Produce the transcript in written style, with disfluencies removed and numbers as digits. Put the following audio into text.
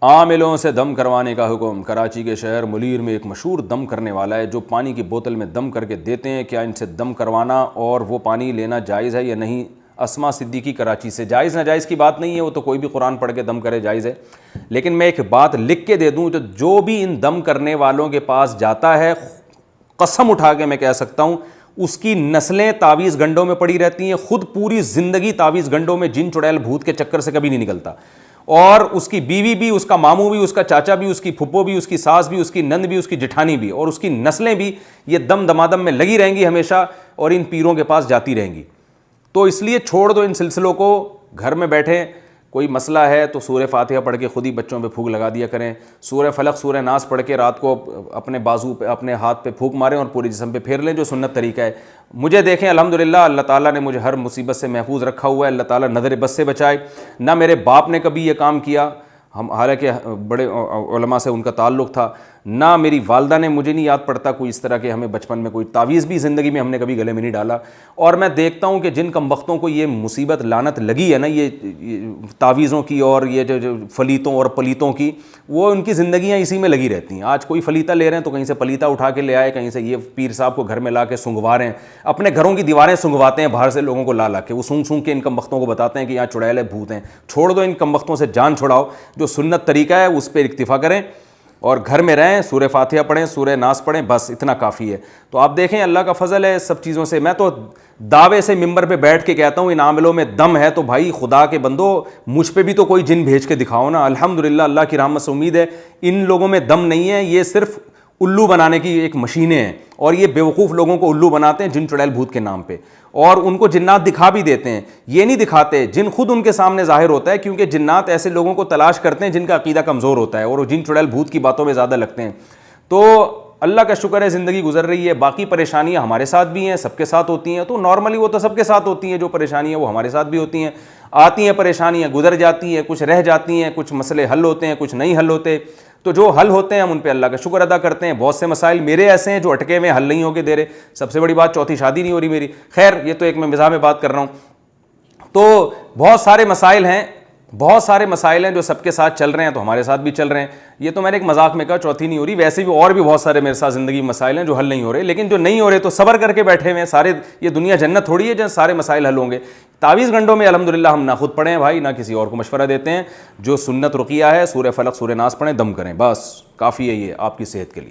عاملوں سے دم کروانے کا حکم۔ کراچی کے شہر ملیر میں ایک مشہور دم کرنے والا ہے جو پانی کی بوتل میں دم کر کے دیتے ہیں، کیا ان سے دم کروانا اور وہ پانی لینا جائز ہے یا نہیں؟ اسما صدیقی کراچی سے۔ جائز ناجائز کی بات نہیں ہے، وہ تو کوئی بھی قرآن پڑھ کے دم کرے جائز ہے، لیکن میں ایک بات لکھ کے دے دوں، جو بھی ان دم کرنے والوں کے پاس جاتا ہے، قسم اٹھا کے میں کہہ سکتا ہوں اس کی نسلیں تعویذ گنڈوں میں پڑی رہتی ہیں، خود پوری زندگی تعویذ گنڈوں میں جن چڑیل بھوت کے چکر سے کبھی نہیں نکلتا، اور اس کی بیوی بھی، اس کا ماموں بھی، اس کا چاچا بھی، اس کی پھپھو بھی، اس کی ساس بھی، اس کی نند بھی، اس کی جٹھانی بھی، اور اس کی نسلیں بھی یہ دم دمادم میں لگی رہیں گی ہمیشہ، اور ان پیروں کے پاس جاتی رہیں گی۔ تو اس لیے چھوڑ دو ان سلسلوں کو، گھر میں بیٹھیں، کوئی مسئلہ ہے تو سورہ فاتحہ پڑھ کے خود ہی بچوں پہ پھونک لگا دیا کریں، سورہ فلق سورہ ناس پڑھ کے رات کو اپنے بازو پہ، اپنے ہاتھ پہ پھونک ماریں اور پورے جسم پہ پھیر لیں، جو سنت طریقہ ہے۔ مجھے دیکھیں الحمدللہ اللہ تعالیٰ نے مجھے ہر مصیبت سے محفوظ رکھا ہوا ہے، اللہ تعالیٰ نظر بد سے بچائے۔ نہ میرے باپ نے کبھی یہ کام کیا، ہم حالانکہ بڑے علماء سے ان کا تعلق تھا، نہ میری والدہ نے، مجھے نہیں یاد پڑتا کوئی اس طرح کے ہمیں بچپن میں کوئی تعویذ بھی زندگی میں ہم نے کبھی گلے میں نہیں ڈالا۔ اور میں دیکھتا ہوں کہ جن کم بختوں کو یہ مصیبت لعنت لگی ہے نا، یہ تعویذوں کی اور یہ جو فلیتوں اور پلیتوں کی، وہ ان کی زندگیاں اسی میں لگی رہتی ہیں۔ آج کوئی فلیتہ لے رہے ہیں تو کہیں سے پلیتہ اٹھا کے لے آئے، کہیں سے یہ پیر صاحب کو گھر میں لا کے سنگوا رہے ہیں، اپنے گھروں کی دیواریں سنگواتے ہیں باہر سے لوگوں کو لا کے، وہ سونگ سونگ کے ان کم بختوں کو بتاتے ہیں کہ یہاں چڑیل بھوت ہیں۔ چھوڑ دو ان کم بختوں سے، جان چھڑاؤ، جو سنت طریقہ ہے اس پہ اکتفا کریں اور گھر میں رہیں، سورہ فاتحہ پڑھیں، سورہ ناس پڑھیں، بس اتنا کافی ہے۔ تو آپ دیکھیں اللہ کا فضل ہے سب چیزوں سے۔ میں تو دعوے سے ممبر پہ بیٹھ کے کہتا ہوں ان عاملوں میں دم ہے تو بھائی خدا کے بندو مجھ پہ بھی تو کوئی جن بھیج کے دکھاؤ نا۔ الحمدللہ اللہ کی رحمت سے امید ہے ان لوگوں میں دم نہیں ہے، یہ صرف الو بنانے کی ایک مشینیں ہیں، اور یہ بیوقوف لوگوں کو الو بناتے ہیں جن چڑیل بھوت کے نام پہ، اور ان کو جنات دکھا بھی دیتے ہیں۔ یہ نہیں دکھاتے، جن خود ان کے سامنے ظاہر ہوتا ہے، کیونکہ جنات ایسے لوگوں کو تلاش کرتے ہیں جن کا عقیدہ کمزور ہوتا ہے اور وہ جن چڑیل بھوت کی باتوں میں زیادہ لگتے ہیں۔ تو اللہ کا شکر ہے زندگی گزر رہی ہے، باقی پریشانیاں ہمارے ساتھ بھی ہیں، سب کے ساتھ ہوتی ہیں، تو نارملی وہ تو سب کے ساتھ ہوتی ہیں، جو پریشانیاں وہ ہمارے ساتھ بھی ہوتی ہیں، آتی ہیں پریشانیاں، گزر جاتی ہیں، کچھ رہ جاتی ہیں، کچھ مسئلے حل ہوتے ہیں، کچھ نہیں حل ہوتے، تو جو حل ہوتے ہیں ہم ان پہ اللہ کا شکر ادا کرتے ہیں۔ بہت سے مسائل میرے ایسے ہیں جو اٹکے ہوئے حل نہیں ہو کے دے رہے، سب سے بڑی بات چوتھی شادی نہیں ہو رہی میری، خیر یہ تو ایک میں مزاح میں بات کر رہا ہوں۔ تو بہت سارے مسائل ہیں جو سب کے ساتھ چل رہے ہیں، تو ہمارے ساتھ بھی چل رہے ہیں۔ یہ تو میں نے ایک مذاق میں کہا چوتھی نہیں ہو رہی، ویسے بھی اور بھی بہت سارے میرے ساتھ زندگی میں مسائل ہیں جو حل نہیں ہو رہے، لیکن جو نہیں ہو رہے تو صبر کر کے بیٹھے ہوئے ہیں سارے۔ یہ دنیا جنت تھوڑی ہے جہاں سارے مسائل حل ہوں گے۔ تعویذ گنڈوں میں الحمدللہ ہم نہ خود پڑھیں بھائی، نہ کسی اور کو مشورہ دیتے ہیں، جو سنت رقیہ ہے سورہ فلق سورہ ناس پڑھیں، دم کریں، بس کافی ہے یہ آپ کی صحت کے لیے۔